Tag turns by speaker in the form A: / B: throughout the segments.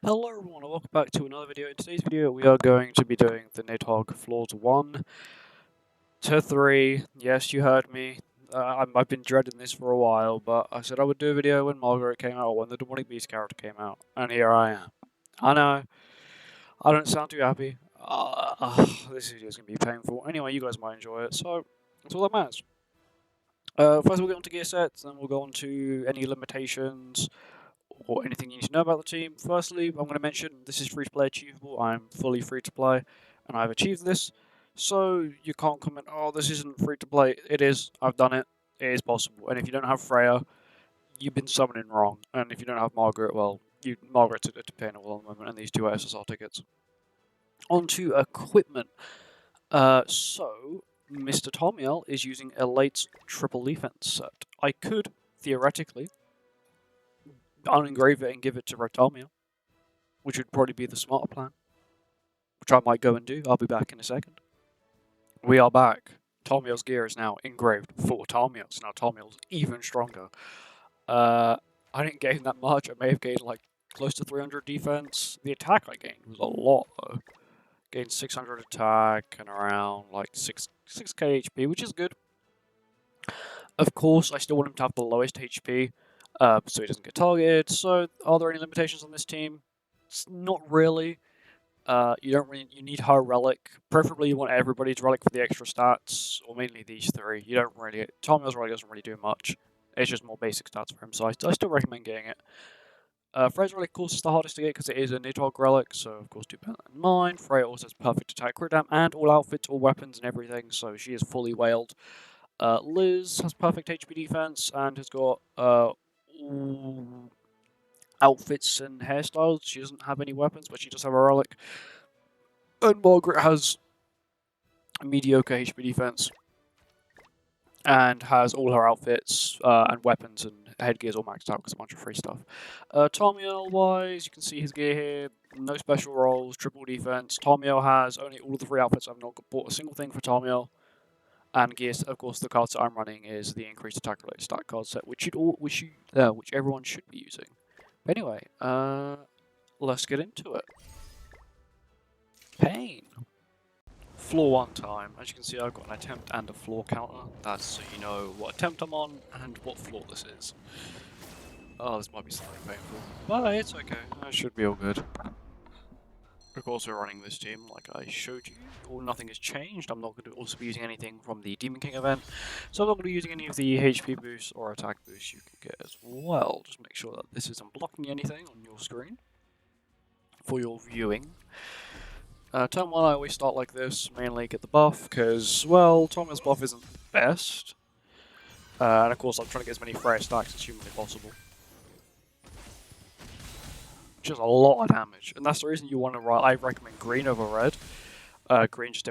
A: Hello everyone and welcome back to another video. In today's video we are going to be doing the Nihogghr floors 1 to 3. Yes, you heard me. I've been dreading this for a while, but I said I would do a video when Marg came out or when the Demonic Beast character came out. And here I am. I know, I don't sound too happy. This video is going to be painful. Anyway, you guys might enjoy it, so that's all that matters. First we'll get on to gear sets, then we'll go on to any limitations, or anything you need to know about the team. Firstly, I'm going to mention this is free to play achievable. I'm fully free to play, and I've achieved this. So you can't comment, oh, this isn't free to play. It is. I've done it. It is possible. And if you don't have Freya, you've been summoning wrong. And if you don't have Margaret, well, Margaret's at a pinnacle at the moment, and these two are SSR tickets. On to equipment. So Mr. Tomiel is using Elate's triple defense set. I could theoretically unengrave it and give it to Rotomia, which would probably be the smarter plan, which I might go and do. I'll be back in a second. We are back. Tomiel's gear is now engraved for Tomiel, so now Tomiel's even stronger. I didn't gain that much. I may have gained like close to 300 defense. The attack I gained was a lot though. Gained 600 attack and around like 6k HP, which is good. Of course, I still want him to have the lowest HP, so he doesn't get targeted. So, are there any limitations on this team? It's not really. You need her relic. Preferably, you want everybody's relic for the extra stats, or mainly these three. You don't really. Tomiel's relic doesn't really do much. It's just more basic stats for him, so I still recommend getting it. Freya's relic, of course, is the hardest to get because it is a Nihogghr relic, so of course do bear that in mind. Freya also has perfect attack, crit dam, and all outfits, all weapons, and everything, so she is fully whaled. Liz has perfect HP defense and has got outfits and hairstyles. She doesn't have any weapons, but she does have a relic. And Margaret has a mediocre HP defense and has all her outfits and weapons and headgears all maxed out because a bunch of free stuff. Tomiel wise, you can see his gear here. No special rolls, triple defense. Tomiel has only all of the free outfits. I've not bought a single thing for Tomiel. And gears, of course, the card set I'm running is the increased attack related stat card set, which everyone should be using. But anyway, let's get into it. Pain. Floor 1 time. As you can see, I've got an attempt and a floor counter. That's so you know what attempt I'm on and what floor this is. Oh, this might be slightly painful, but it's okay. It should be all good. Of course, we're running this team like I showed you. Nothing has changed. I'm not going to also be using anything from the Demon King event, so I'm not going to be using any of the HP boosts or attack boosts you can get as well. Just make sure that this isn't blocking anything on your screen for your viewing. Turn 1, I always start like this, mainly get the buff, because, well, Tomiel's buff isn't the best. And of course, I'm trying to get as many Freya stacks as humanly possible. Which is a lot of damage, and that's the reason you want to run. I recommend green over red. Green she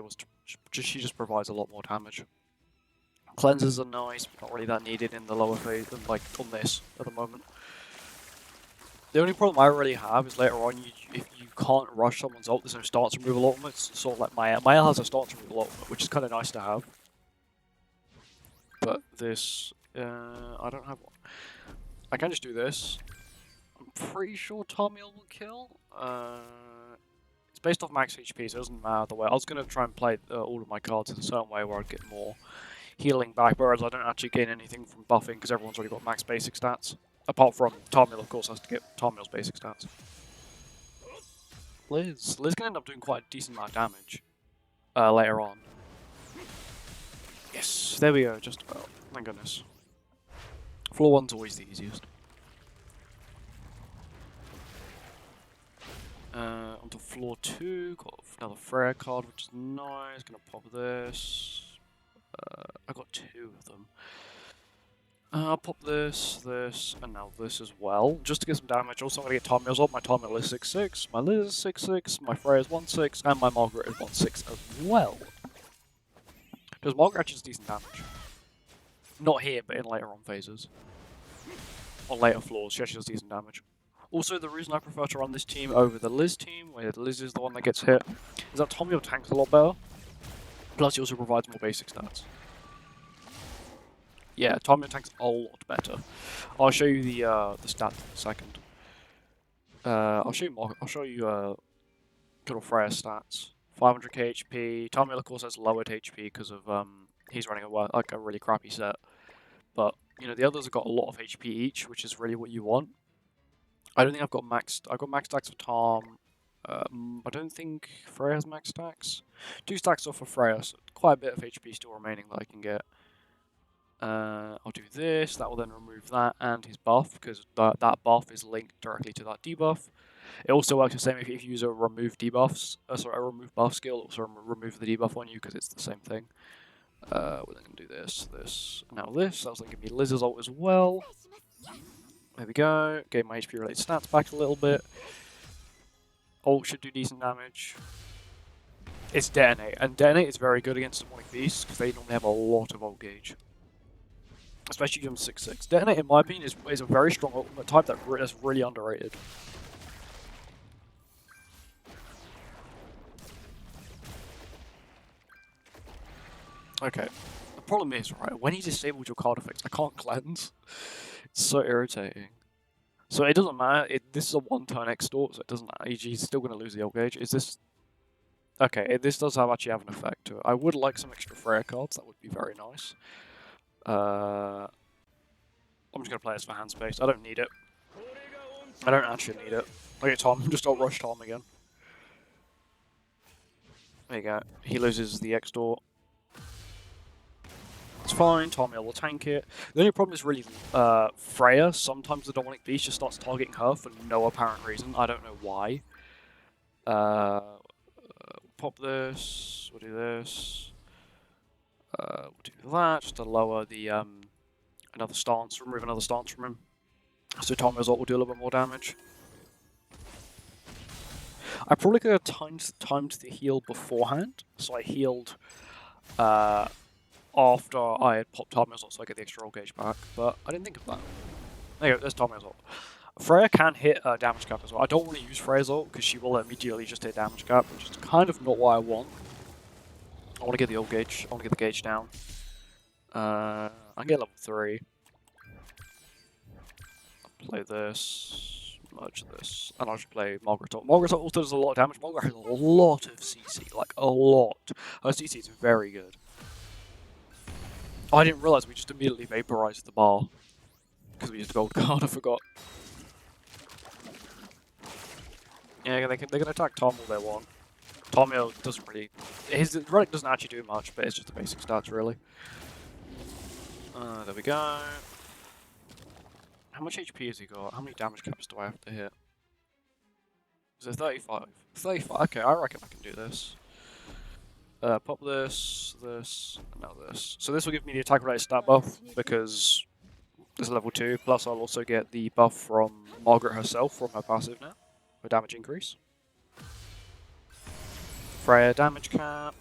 A: just provides a lot more damage. Cleansers are nice, but not really that needed in the lower phase, like on this at the moment. The only problem I really have is later on, if you can't rush someone's ult, there's no stance removal ultimate. It's sort of like Mael. Mael has a stance removal ultimate, which is kind of nice to have. But this, I don't have one. I can just do this. I'm pretty sure Tomiel will kill. It's based off max HP, so it doesn't matter the way. I was going to try and play all of my cards in a certain way where I'd get more healing back, whereas I don't actually gain anything from buffing because everyone's already got max basic stats. Apart from Tomiel, of course, has to get Tomiel's basic stats. Liz can end up doing quite a decent amount of damage later on. Yes, there we go, just about. Thank goodness. Floor 1's always the easiest. Onto floor 2, got another Freya card, which is nice. Gonna pop this. I got 2 of them. I'll pop this, and now this as well, just to get some damage. Also, I'm gonna get Tomiel's up. My Tomiel is 6/6, my Liz is 6/6, my Freya is 1/6, and my Margaret is 1/6 as well. Because Margaret actually does decent damage. Not here, but in later on phases. On later floors, she actually does decent damage. Also, the reason I prefer to run this team over the Liz team, where Liz is the one that gets hit, is that Tomiel tanks a lot better. Plus, he also provides more basic stats. Yeah, Tomiel tanks a lot better. I'll show you the stats in a second. I'll show you I'll show you good old Freya stats. 500k HP. Tamil of course has lowered HP because of he's running a really crappy set. But you know the others have got a lot of HP each, which is really what you want. I don't think I've got maxed. I've got max stacks for Tom. I don't think Freya has max stacks. 2 stacks off for Freya, so quite a bit of HP still remaining that I can get. I'll do this. That will then remove that and his buff because that buff is linked directly to that debuff. It also works the same if you use a remove debuffs. Sorry, a remove buff skill. It'll also remove the debuff on you because it's the same thing. We're then gonna do this, now this. That was gonna give me Liz's ult as well. There we go. Gave my HP related stats back a little bit. Ult should do decent damage. It's Detonate, and Detonate is very good against demonic beasts because they normally have a lot of ult gauge. Especially on 6/6. Detonate, in my opinion, is a very strong ultimate type that's really underrated. Okay. The problem is, right, when he disables your card effects, I can't cleanse. It's so irritating. So it doesn't matter. This is a 1-turn extort, so it doesn't matter. He's still going to lose the ult gauge. Is this... Okay, this does actually have an effect to it. I would like some extra Freya cards. That would be very nice. I'm just going to play this for hand space. I don't need it. I don't actually need it. Okay, Tom. Just I'll rush Tom again. There you go. He loses the extort. It's fine, Tommy will tank it. The only problem is really Freya. Sometimes the demonic beast just starts targeting her for no apparent reason. I don't know why. Pop this. We'll do this. We'll do that just to lower the another stance, remove another stance from him. So Tommy's ult will do a little bit more damage. I probably could have timed the heal beforehand, so I healed after I had popped Tommy's ult so I get the extra ult gauge back, but I didn't think of that. There you go, there's Tommy's ult. Freya can hit damage cap as well. I don't want to use Freya's ult because she will immediately just hit damage cap, which is kind of not what I want. I want to get the ult gauge, I want to get the gauge down. I can get level 3. I'll play this, merge this, and I'll just play Marg's ult. Marg's ult also does a lot of damage. Marg has a lot of CC, like a lot. Her CC is very good. Oh, I didn't realize we just immediately vaporized the bar because we used a gold card. I forgot. Yeah, they can attack Tom all they want. Tommy doesn't really... His relic doesn't actually do much, but it's just the basic stats, really. There we go. How much HP has he got? How many damage caps do I have to hit? Is it 35? 35, okay, I reckon I can do this. Pop this, and now this. So this will give me the attack-related stat buff, because this is level 2, plus I'll also get the buff from Margaret herself from her passive now, for damage increase. Freya damage cap.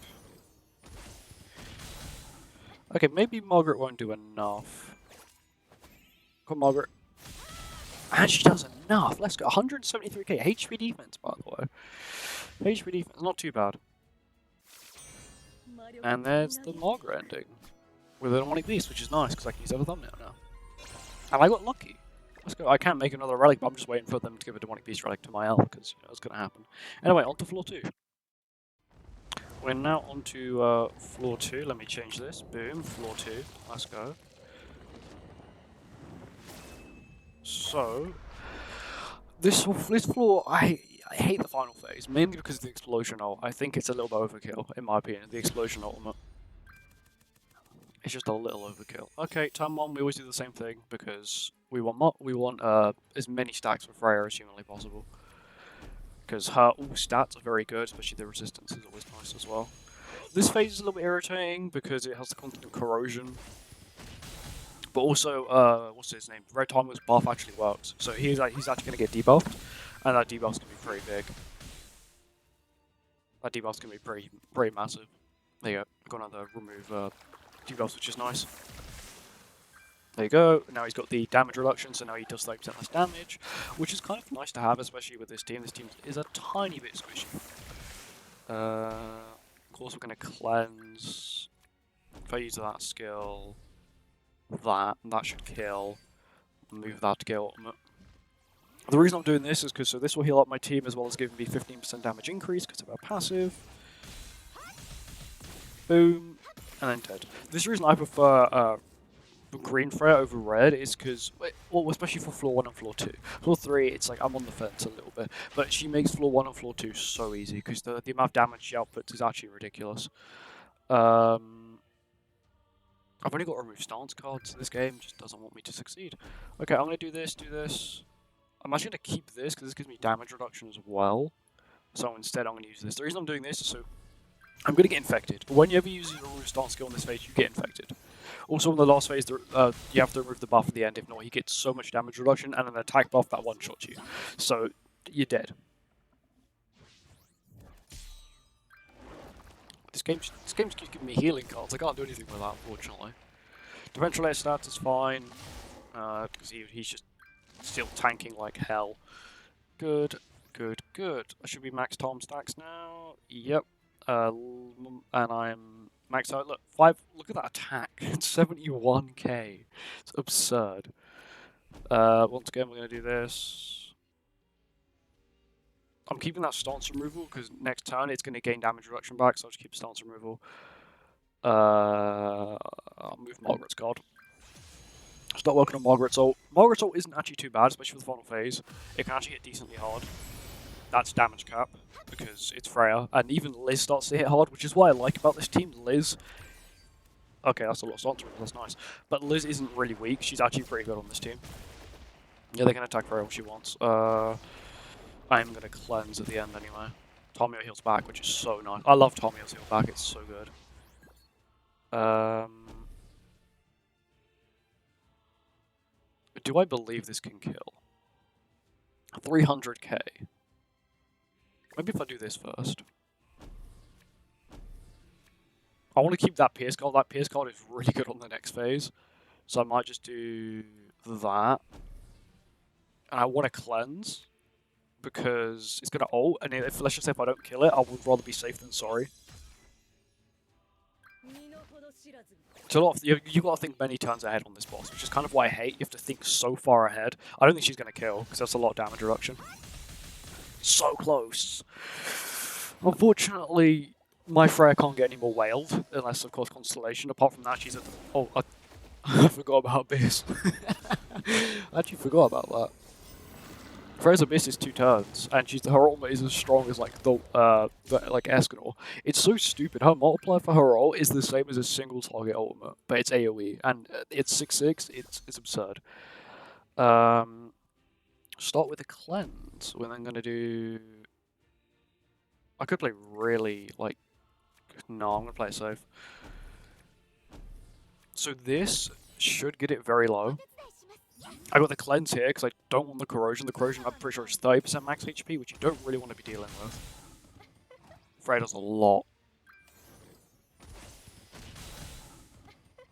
A: Okay, maybe Margaret won't do enough. Come on, Margaret. And she does enough. Let's go. 173k HP defense, by the way. HP defense, not too bad. And there's the Margret ending with a demonic beast, which is nice because I can use it as a thumbnail now. And I got lucky. Let's go. I can't make another relic, but I'm just waiting for them to give a demonic beast relic to Mael because you know it's going to happen. Anyway, on to floor 2. We're now on to floor 2. Let me change this. Boom, floor 2. Let's go. So, this floor, I hate the final phase, mainly because of the explosion ult. I think it's a little bit overkill, in my opinion, the explosion ultimate. It's just a little overkill. Okay, turn 1, we always do the same thing, because we want as many stacks for Freya as humanly possible. Because her all stats are very good, especially the resistance is always nice as well. This phase is a little bit irritating, because it has the constant corrosion. But also, what's his name? Red Timer's buff actually works. So he's actually going to get debuffed, and that debuff's going to be pretty big. That debuff's going to be pretty massive. There you go. I've got another remove debuffs, which is nice. There you go. Now he's got the damage reduction, so now he does 30% less damage, which is kind of nice to have, especially with this team. This team is a tiny bit squishy. Of course, we're going to cleanse. If I use that skill... that should kill. Move that to get ultimate. The reason I'm doing this is because this will heal up my team as well as giving me 15% damage increase because of our passive. Boom, and then dead. This is the reason I prefer green Freya over red is because, well, especially for floor 1 and floor 2. Floor 3, it's like I'm on the fence a little bit, but she makes floor 1 and floor 2 so easy because the amount of damage she outputs is actually ridiculous. I've only got to remove stance cards, so this game just doesn't want me to succeed. Okay, I'm going to do this. I'm actually going to keep this because this gives me damage reduction as well. So instead I'm going to use this. The reason I'm doing this is so I'm going to get infected. Whenever you use your remove stance skill in this phase, you get infected. Also in the last phase, you have to remove the buff at the end. If not, he gets so much damage reduction and an attack buff that one-shots you. So you're dead. This game just keeps giving me healing cards. I can't do anything with that, unfortunately. Differential air stats is fine, because he's just still tanking like hell. Good. I should be max Tom stacks now. Yep. And I'm maxed out. Look, look at that attack. It's 71k. It's absurd. Once again, we're going to do this. I'm keeping that stance removal because next turn it's going to gain damage reduction back, so I'll just keep stance removal. I'll move Margaret's card. Start working on Margaret's ult. Margaret's ult isn't actually too bad, especially for the final phase. It can actually hit decently hard. That's damage cap, because it's Freya. And even Liz starts to hit hard, which is what I like about this team. Liz... Okay, that's a lot of stance removal, that's nice. But Liz isn't really weak, she's actually pretty good on this team. Yeah, they can attack Freya if she wants. I'm going to cleanse at the end anyway. Tomio heals back, which is so nice. I love Tomio's heal back, it's so good. Do I believe this can kill? 300k. Maybe if I do this first. I want to keep that Pierce card. That Pierce card is really good on the next phase. So I might just do that. And I want to cleanse. Because it's going to ult. And if, let's just say if I don't kill it, I would rather be safe than sorry. It's a lot of, you've got to think many turns ahead on this boss, which is kind of why I hate. You have to think so far ahead. I don't think she's going to kill, because that's a lot of damage reduction. So close. Unfortunately, my Freya can't get any more wailed, unless, of course, Constellation. Apart from that, she's at the... Oh, I forgot about Abyss. I actually forgot about that. Freya's Abyss is 2 turns, and her ultimate is as strong as, like, like Escanor. It's so stupid. Her multiplier for her ult is the same as a single target ultimate, but it's AoE, and it's 6/6. It's absurd. Start with a cleanse. We're then going to do... I could play really, like... No, I'm going to play it safe. So this should get it very low. I got the cleanse here because I don't want the corrosion. The corrosion, I'm pretty sure, is 30% max HP, which you don't really want to be dealing with. Freya does a lot.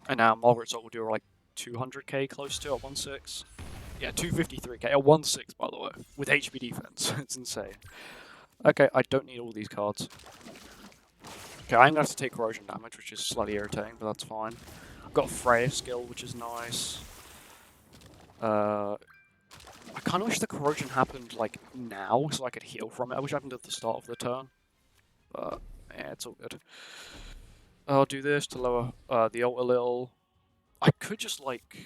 A: And now Margaret's ult will do like 200k close to at 1/6. Yeah, 253k at 1/6, by the way, with HP defense. It's insane. Okay, I don't need all these cards. Okay, I'm going to have to take corrosion damage, which is slightly irritating, but that's fine. I've got Freya skill, which is nice. I kind of wish the corrosion happened, like, now, so I could heal from it. I wish it happened at the start of the turn. But, yeah, it's all good. I'll do this to lower the ult a little. I could just, like,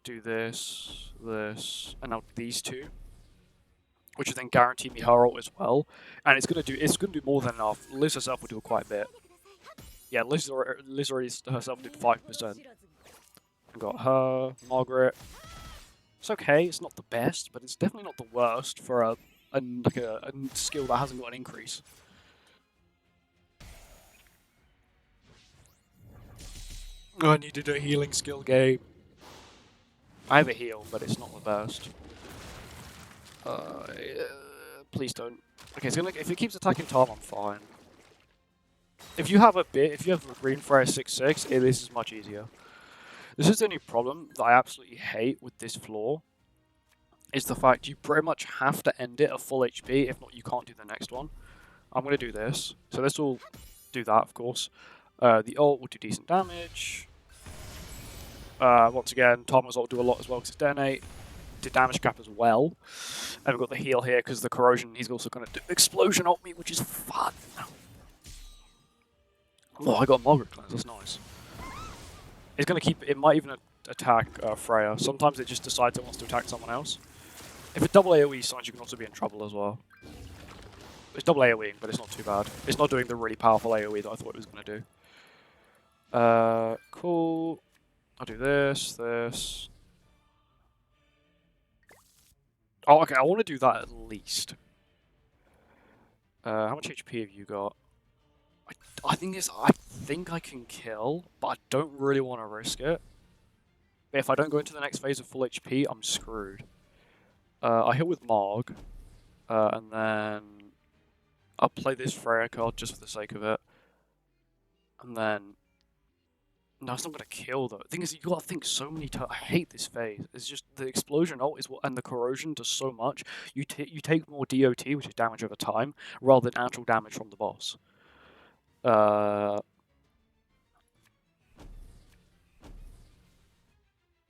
A: do this, and now these two. Which would then guarantee me her ult as well. And it's gonna do more than enough. Liz herself will do quite a bit. Yeah, Liz already herself did 5%. I got her, Margaret. It's okay, it's not the best, but it's definitely not the worst for a skill that hasn't got an increase. Oh, I needed a healing skill game. I have a heal, but it's not the best. Please don't. Okay, so if it keeps attacking Tom, I'm fine. If you have a green Freya 6/6, this is much easier. This is the only problem that I absolutely hate with this floor, is the fact you pretty much have to end it at full HP, if not you can't do the next one. I'm going to do this. So this will do that, of course. The ult will do decent damage. Once again, Thomas ult will do a lot as well because it's detonate. limited damage cap as well. And we've got the heal here because the corrosion, he's also going to do explosion on me, which is fun. Oh, I got Marg cleanse, that's nice. It's going to keep, it might even attack Freya. Sometimes it just decides it wants to attack someone else. If it double AoE signs, you can also be in trouble as well. It's double AoEing, but it's not too bad. It's not doing the really powerful AoE that I thought it was going to do. Cool. I'll do this. Oh, okay, I want to do that at least. How much HP have you got? I think I can kill, but I don't really want to risk it. But if I don't go into the next phase of full HP, I'm screwed. I hit with Marg, and then I'll play this Freya card just for the sake of it. And then... No, it's not going to kill though. The thing is, you got to think so many times. I hate this phase. It's just the explosion ult is what, and the corrosion does so much. You take more DOT, which is damage over time, rather than actual damage from the boss. I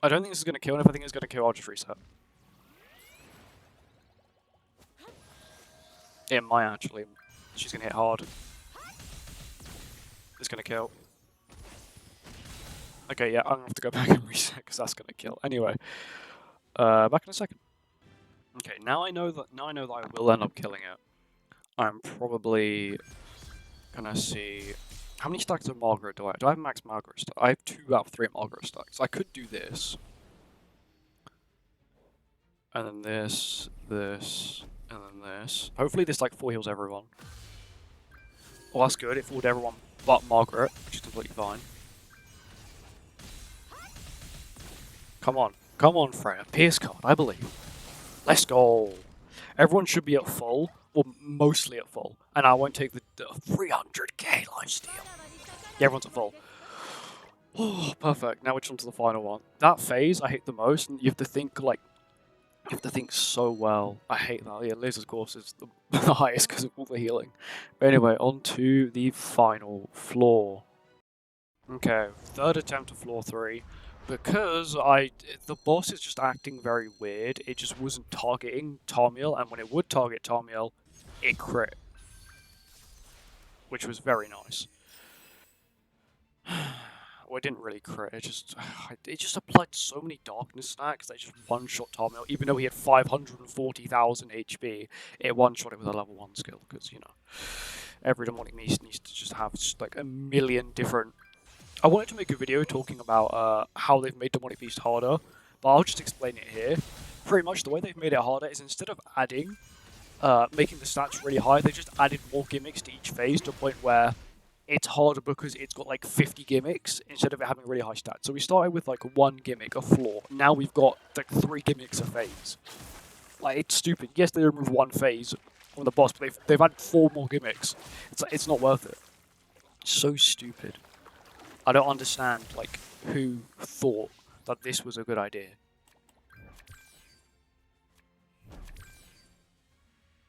A: don't think this is going to kill, and if I think it's going to kill, I'll just reset. It might actually. She's going to hit hard. It's going to kill. Okay, yeah, I'm going to have to go back and reset because that's going to kill. Anyway, back in a second. Okay, now I know that I will end up killing it. I'm probably going to see... How many stacks of Marg do I have? Do I have max Marg stack? I have 2 out of 3 Marg stacks. I could do this. And then this, and then this. Hopefully this like 4 heals everyone. Well, that's good. It fooled everyone but Margaret, which is completely fine. Come on, Freya. Pierce card, I believe. Let's go. Everyone should be at full, or mostly at full, and I won't take the 300k lifesteal. Yeah, everyone's at full. Oh, perfect. Now we're on to the final one. That phase I hate the most, and you have to think like, you have to think so well. I hate that. Yeah, Liz's course is the highest because of all the healing. But anyway, on to the final floor. Okay, 3rd attempt to floor 3. Because the boss is just acting very weird, it just wasn't targeting Tarmiel, and when it would target Tarmiel, it crit. Which was very nice. Well, it didn't really crit, it just applied so many darkness stacks that it just one-shot Tarmiel, even though he had 540,000 HP, it one-shot it with a level 1 skill, because, you know, every demonic beast needs to just have like a million different... I wanted to make a video talking about how they've made Demonic Beast harder, but I'll just explain it here. Pretty much the way they've made it harder is instead of adding, making the stats really high, they just added more gimmicks to each phase to a point where it's harder because it's got like 50 gimmicks instead of it having really high stats. So we started with like 1 gimmick, a floor. Now we've got like 3 gimmicks a phase. Like, it's stupid. Yes, they removed 1 phase from the boss, but they've added 4 more gimmicks. It's not worth it. It's so stupid. I don't understand, like, who thought that this was a good idea.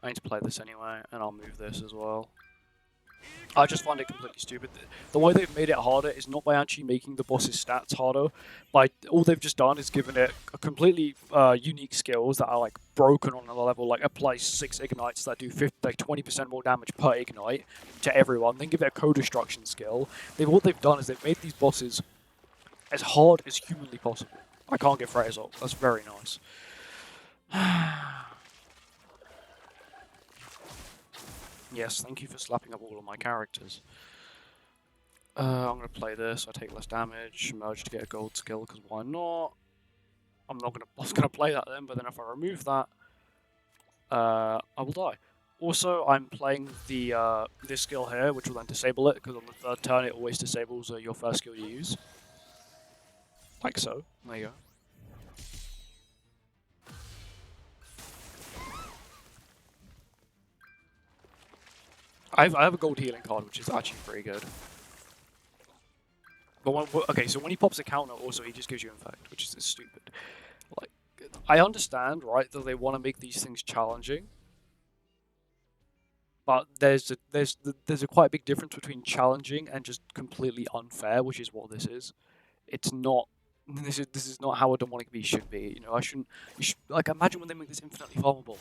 A: I need to play this anyway, and I'll move this as well. I just find it completely stupid. The way they've made it harder is not by actually making the boss's stats harder. All they've just done is given it a completely unique skills that are like broken on another level. Like apply 6 ignites that do 20% more damage per ignite to everyone. Then give it a co-destruction skill. What they've done is they've made these bosses as hard as humanly possible. I can't get Freya's ult. That's very nice. Yes, thank you for slapping up all of my characters. I'm going to play this, I take less damage, merge to get a gold skill, because why not? I was going to play that then, but then if I remove that, I will die. Also, I'm playing the this skill here, which will then disable it, because on the 3rd turn it always disables your first skill you use. Like so. There you go. I have a gold healing card, which is actually pretty good. But okay, so when he pops a counter, also he just gives you infect, which is stupid. Like, I understand, right, that they want to make these things challenging, but there's a quite big difference between challenging and just completely unfair, which is what this is. It's not This is not how a demonic beast should be. You know, I shouldn't. You should like imagine when they make this infinitely farmable.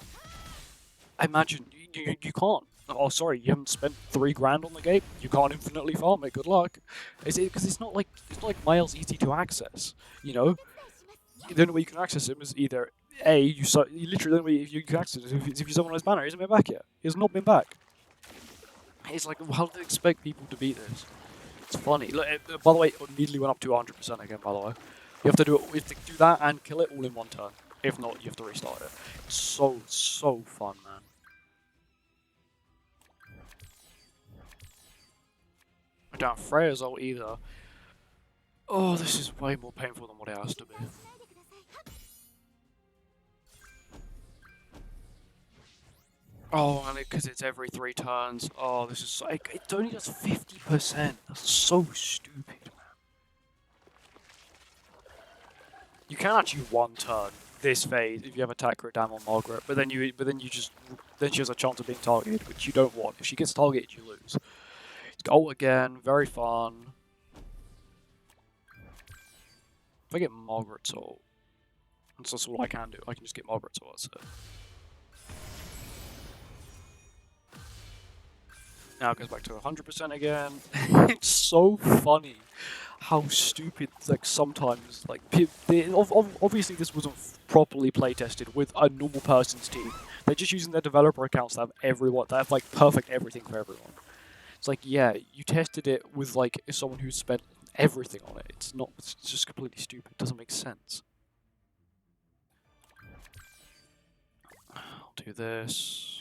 A: Imagine you can't. Oh, sorry, you haven't spent $3 on the game. You can't infinitely farm it. Good luck. Is it because it's not like Mael's easy to access. You know, the only way you can access him is either A, you literally the only way you can access him is if you summon his banner. He hasn't been back yet. He has not been back. It's like, how do they expect people to beat this? It's funny. Look, by the way, it immediately went up to 100% again. By the way, you have to do it. You have to do that and kill it all in one turn. If not, you have to restart it. It's so fun, man. I don't have Freya's ult either. Oh, this is way more painful than what it has to be. Oh, and because it's every 3 turns. Oh, this is so, it only does 50%. That's so stupid, man. You can actually one turn this phase if you have attack crit down on Margaret, but then she has a chance of being targeted, which you don't want. If she gets targeted, you lose. Let's go again. Very fun. If I get Margaret's ult, that's all I can do. I can just get Margaret's ult. That's it. Now it goes back to 100% again. It's so funny how stupid, like, sometimes, like, obviously this wasn't properly play tested with a normal person's team. They're just using their developer accounts to have like, perfect everything for everyone. It's like, yeah, you tested it with, like, someone who's spent everything on it. It's just completely stupid. It doesn't make sense. I'll do this.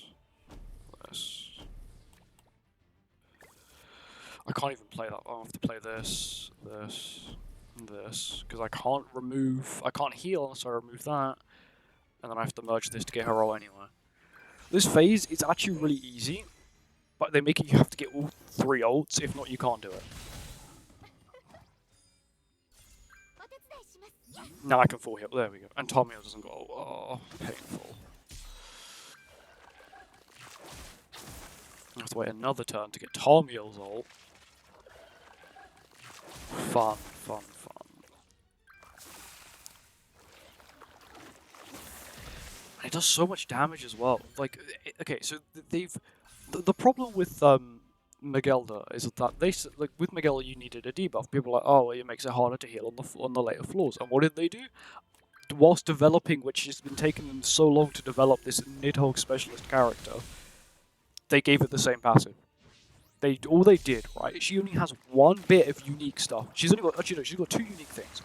A: I can't even play that. I'll have to play this, and this, because I can't heal unless I remove that, and then I have to merge this to get her roll anyway. This phase is actually really easy, but they make it you have to get all 3 ults, if not you can't do it. Now I can full heal, there we go. And Tommy doesn't go, oh, painful. I have to wait another turn to get Tomio's ult. Fun. And it does so much damage as well. Like, okay, so the problem with Nihogghr is that with Nihogghr you needed a debuff. People are like, oh, well, it makes it harder to heal on the later floors. And what did they do? Whilst developing, which has been taking them so long to develop this Nihogghr specialist character, they gave it the same passive. All they did, right? She only has 1 bit of unique stuff. She's only got, actually no, she's got 2 unique things: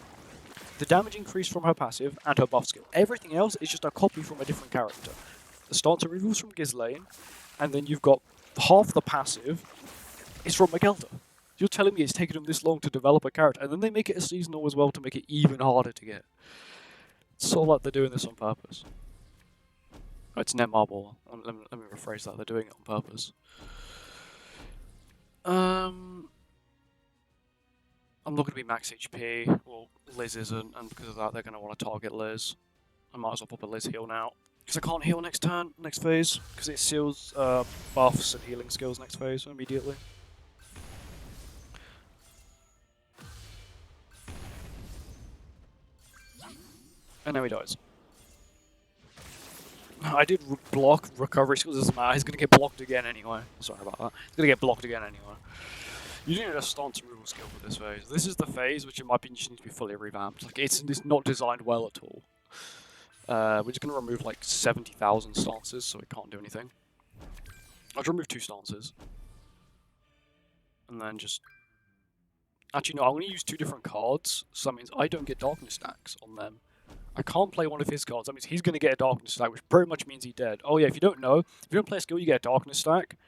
A: the damage increase from her passive and her buff skill. Everything else is just a copy from a different character. The stance removals from Ghislaine, and then you've got half the passive is from Nihogghr. You're telling me it's taken them this long to develop a character, and then they make it a seasonal as well to make it even harder to get. It's sort of like they're doing this on purpose. Oh, it's net marble. Let me rephrase that. They're doing it on purpose. I'm not going to be max HP. Well, Liz isn't, and because of that, they're going to want to target Liz. I might as well pop a Liz heal now, because I can't heal next phase, because it seals buffs and healing skills next phase immediately. And now he dies. I did block recovery skills, doesn't matter. He's going to get blocked again anyway. Sorry about that. He's going to get blocked again anyway. You need a stance removal skill for this phase. This is the phase which, in my opinion, just needs to be fully revamped. Like, it's not designed well at all. We're just going to remove like 70,000 stances, so it can't do anything. I'll remove 2 stances. And then just... Actually, no, I'm going to use 2 different cards, so that means I don't get darkness stacks on them. I can't play one of his cards. That means he's going to get a darkness stack, which pretty much means he's dead. Oh yeah, if you don't know, if you don't play a skill, you get a darkness stack,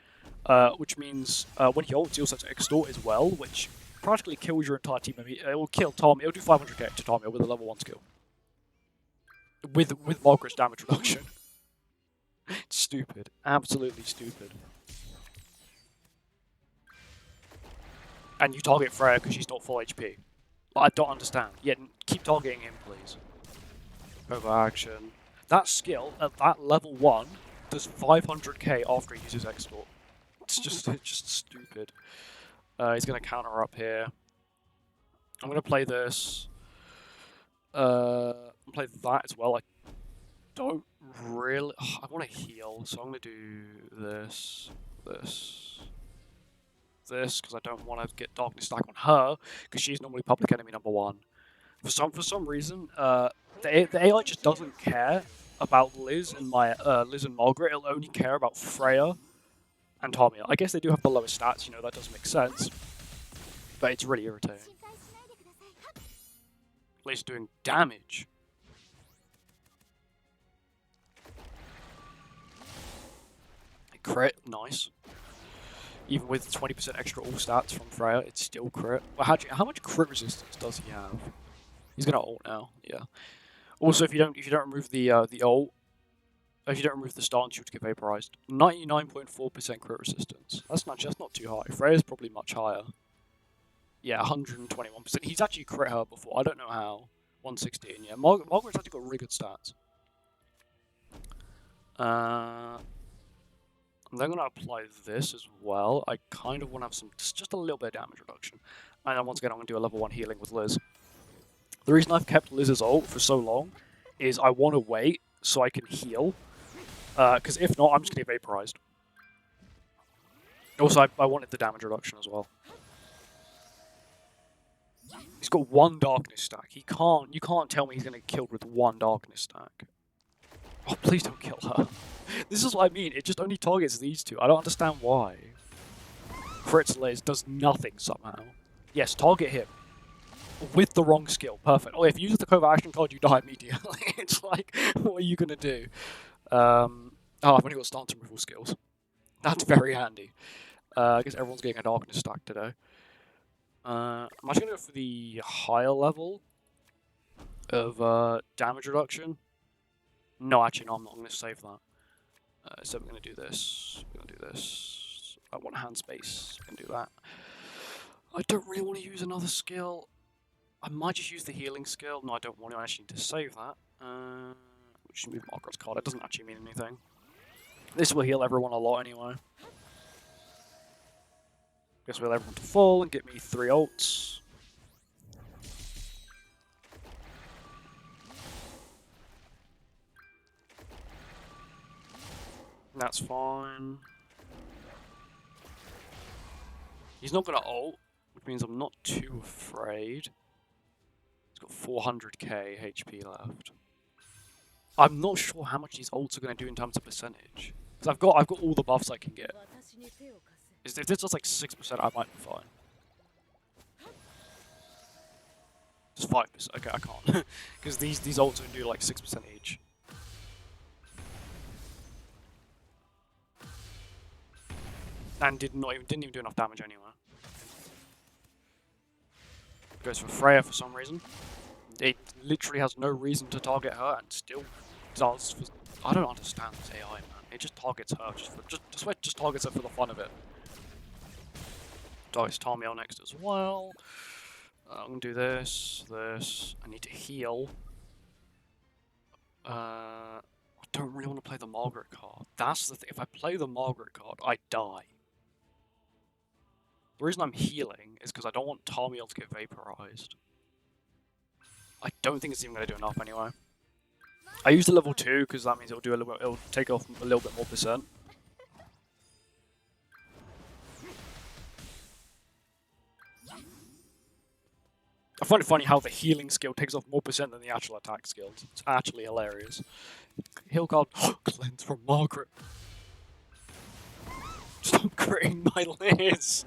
A: which means when he ults, he also has extort as well, which practically kills your entire team. I mean, it will kill Tommy. It'll do 500k to Tommy with a level 1 skill. With Margaret's damage reduction. It's stupid. Absolutely stupid. And you target Freya because she's not full HP. I don't understand. Yeah, keep targeting him, please. Overaction. That skill at that level 1 does 500k after he uses extort. It's just stupid. He's gonna counter up here. I'm gonna play this. Play that as well. I don't really... I want to heal, so I'm going to do this, this, because I don't want to get Darkness Stack on her, because she's normally public enemy number 1. For some reason, the AI just doesn't care about Liz and Margaret. It'll only care about Freya and Tamia. I guess they do have the lowest stats, you know, that does make sense. But it's really irritating. Liz doing damage. Crit, nice. Even with 20% extra all stats from Freya, it's still crit. Well, how much crit resistance does he have? He's gonna ult now, yeah. Also, if you don't remove the ult, if you don't remove the stance, you'll get vaporized. 99.4% crit resistance. That's not too high. Freya's probably much higher. Yeah, 121%. He's actually crit her before. I don't know how. 116. Yeah, Margaret's actually got really good stats. I'm then going to apply this as well. I kind of want to have some, just a little bit of damage reduction. And then once again, I'm going to do a level 1 healing with Liz. The reason I've kept Liz's ult for so long is I want to wait so I can heal. Because if not, I'm just going to get vaporized. Also, I wanted the damage reduction as well. He's got 1 darkness stack. You can't tell me he's going to get killed with 1 darkness stack. Oh, please don't kill her. This is what I mean. It just only targets these two. I don't understand why. Crits Liz does nothing somehow. Yes, target him. With the wrong skill. Perfect. Oh, if you use the covert action card, you die immediately. It's like, what are you going to do? Oh, I've only got stance removal skills. That's very handy. I guess everyone's getting a darkness stack today. I'm actually going to go for the higher level of damage reduction. No, actually, no, I'm not going to save that. So we're going to do this. We're going to do this. I want hand space. I can do that. I don't really want to use another skill. I might just use the healing skill. No, I don't want to. I actually need to save that. We should move Margaret's card. It doesn't actually mean anything. This will heal everyone a lot anyway. Guess we'll everyone to full and get me 3 ults. That's fine. He's not going to ult, which means I'm not too afraid. He's got 400k HP left. I'm not sure how much these ults are going to do in terms of percentage. Because I've got all the buffs I can get. If this does like 6%, I might be fine. Just 5%. Okay, I can't. Because these ults will do like 6% each. And didn't even do enough damage anyway. Goes for Freya for some reason. It literally has no reason to target her and still does. I don't understand this AI, man. It just targets her. Just targets her for the fun of it. Dice Mael next as well. I'm gonna do this. I need to heal. I don't really want to play the Margaret card. That's the thing. If I play the Margaret card, I die. The reason I'm healing is because I don't want Tamil to get vaporized. I don't think it's even going to do enough anyway. I used a level 2 because that means it'll take off a little bit more percent. I find it funny how the healing skill takes off more percent than the actual attack skills. It's actually hilarious. Heal card, cleanse from Margaret. Stop critting my Liz.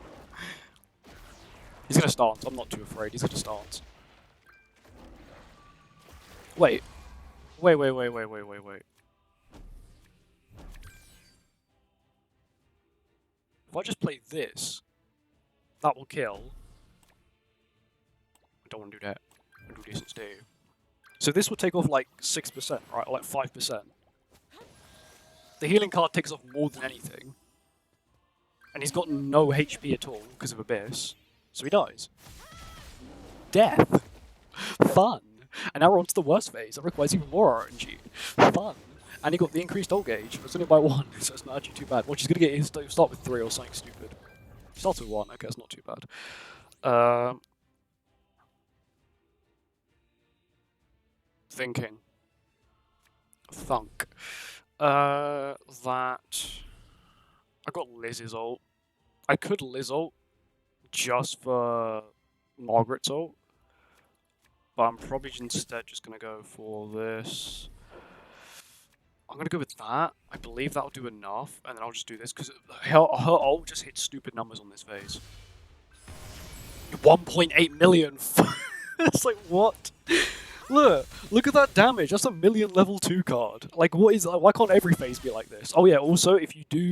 A: He's gonna stance. I'm not too afraid. He's gonna stance. Wait. If I just play this, that will kill. I don't want to do that. I do this instead. So this will take off like 6%, right? Or like 5%. The healing card takes off more than anything. And he's got no HP at all because of Abyss. So he dies. Death. Fun. And now we're on to the worst phase. That requires even more RNG. Fun. And he got the increased ult gauge. It's only by 1, so it's not actually too bad. What she's going to get is start with 3 or something stupid. Starts with 1. Okay, it's not too bad. thinking. Thunk. That... I got Liz's ult. I could Liz ult just for Margaret's ult, but I'm probably instead just going to go for this. I'm going to go with that. I believe that'll do enough, and then I'll just do this, because her ult just hits stupid numbers on this phase. 1.8 million! It's like, what? Look at that damage. That's a million level 2 card. Like, what is? Why can't every phase be like this? Oh yeah. Also, if you get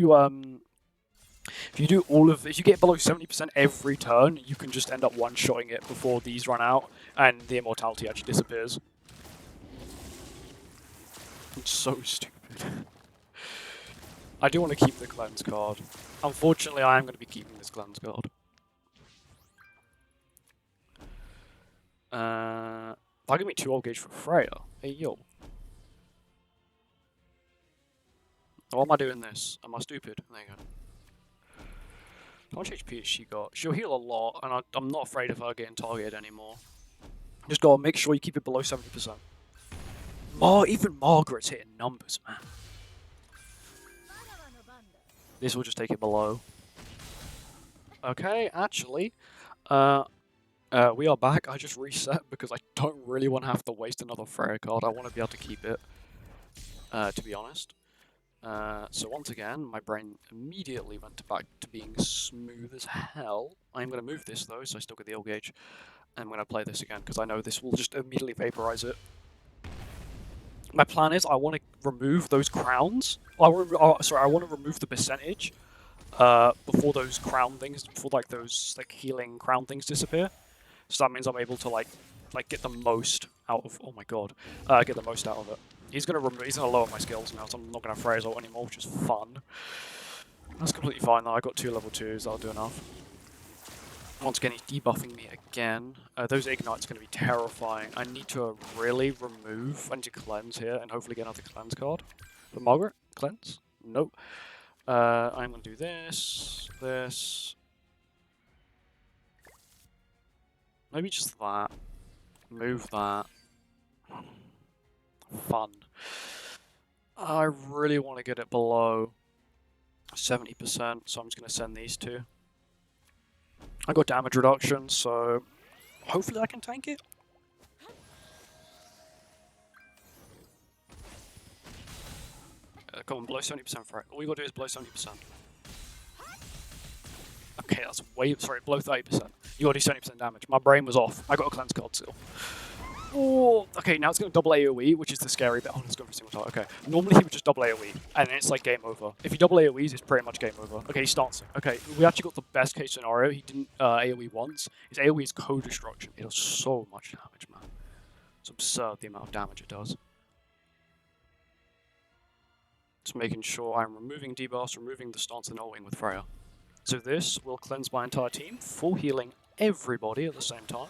A: below 70% every turn, you can just end up one-shotting it before these run out, and the immortality actually disappears. It's so stupid. I do want to keep the cleanse card. Unfortunately, I am going to be keeping this cleanse card. I'll give me 2 old gauge for Freya. Hey, yo. Why am I doing this? Am I stupid? There you go. How much HP has she got? She'll heal a lot, and I'm not afraid of her getting targeted anymore. Just gotta make sure you keep it below 70%. Even Margaret's hitting numbers, man. This will just take it below. Okay, actually, we are back. I just reset because I don't really want to have to waste another Freya card. I want to be able to keep it, to be honest. So once again, my brain immediately went back to being smooth as hell. I'm going to move this though, so I still get the old gauge. And I'm going to play this again, because I know this will just immediately vaporize it. My plan is I want to remove those crowns. I want to remove the percentage before those crown things, before like those like healing crown things disappear. So that means I'm able to like get the most out of. Oh my god, get the most out of it. He's gonna lower my skills now, so I'm not gonna Freya's ult anymore, which is fun. That's completely fine though. I got 2 level 2s. That'll do enough. Once again, he's debuffing me again. Those ignites are going to be terrifying. I need to really remove. I need to cleanse here and hopefully get another cleanse card. For Margaret, cleanse? Nope. I'm going to do this. Maybe just that. Move that. Fun. I really want to get it below 70%, so I'm just going to send these 2. I got damage reduction, so hopefully I can tank it. Come on, below 70% for it. All you gotta do is below 70%. Okay, that's below 30%. You gotta do 70% damage. My brain was off. I got a cleanse card still. Oh, okay, now it's going to double AoE, which is the scary bit. Oh, let's go for a single target. Okay, normally he would just double AoE, and then it's like game over. If he double AoEs, it's pretty much game over. Okay, he's dancing. Okay, we actually got the best case scenario. He didn't AoE once. His AoE is co-destruction. It does so much damage, man. It's absurd the amount of damage it does. Just making sure I'm removing debuffs, removing the stance, and ulting with Freya. So this will cleanse my entire team, full healing everybody at the same time.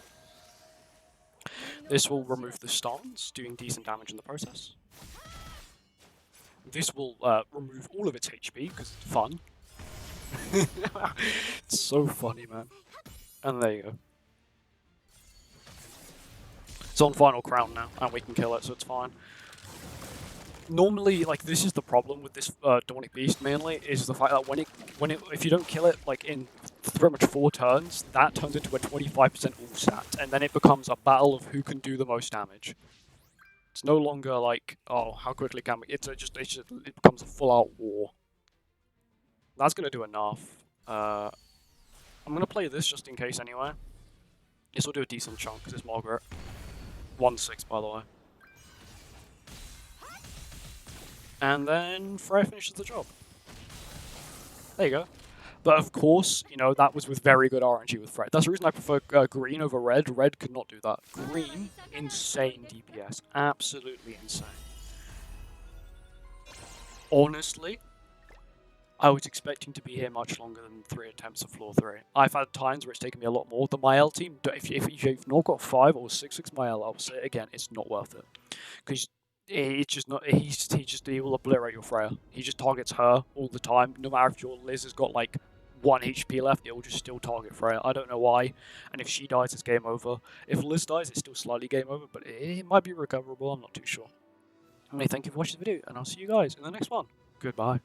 A: This will remove the stance, doing decent damage in the process. This will remove all of its HP, because it's fun. It's so funny, man. And there you go. It's on final crown now, and we can kill it, so it's fine. Normally, like, this is the problem with this Dawning Beast mainly, is the fact that if you don't kill it, like, in pretty much 4 turns, that turns into a 25% ult stat, and then it becomes a battle of who can do the most damage. It's no longer like, oh, how quickly can we? It becomes a full-out war. That's gonna do enough. I'm gonna play this just in case anyway. This will do a decent chunk because it's Margaret. 1-6, by the way. And then Freya finishes the job. There you go. But of course, you know, that was with very good RNG with Freya. That's the reason I prefer green over red. Red could not do that. Green, insane DPS. Absolutely insane. Honestly, I was expecting to be here much longer than 3 attempts of floor 3. I've had times where it's taken me a lot more. The Mael team, if you've not got 5 or 6 Mael, I'll say it again, it's not worth it. Because it's just not. He will obliterate your Freya. He just targets her all the time. No matter if your Liz has got like 1 HP left, it will just still target Freya. I don't know why. And if she dies, it's game over. If Liz dies, it's still slightly game over, but it might be recoverable. I'm not too sure. Anyway, thank you for watching the video, and I'll see you guys in the next one. Goodbye.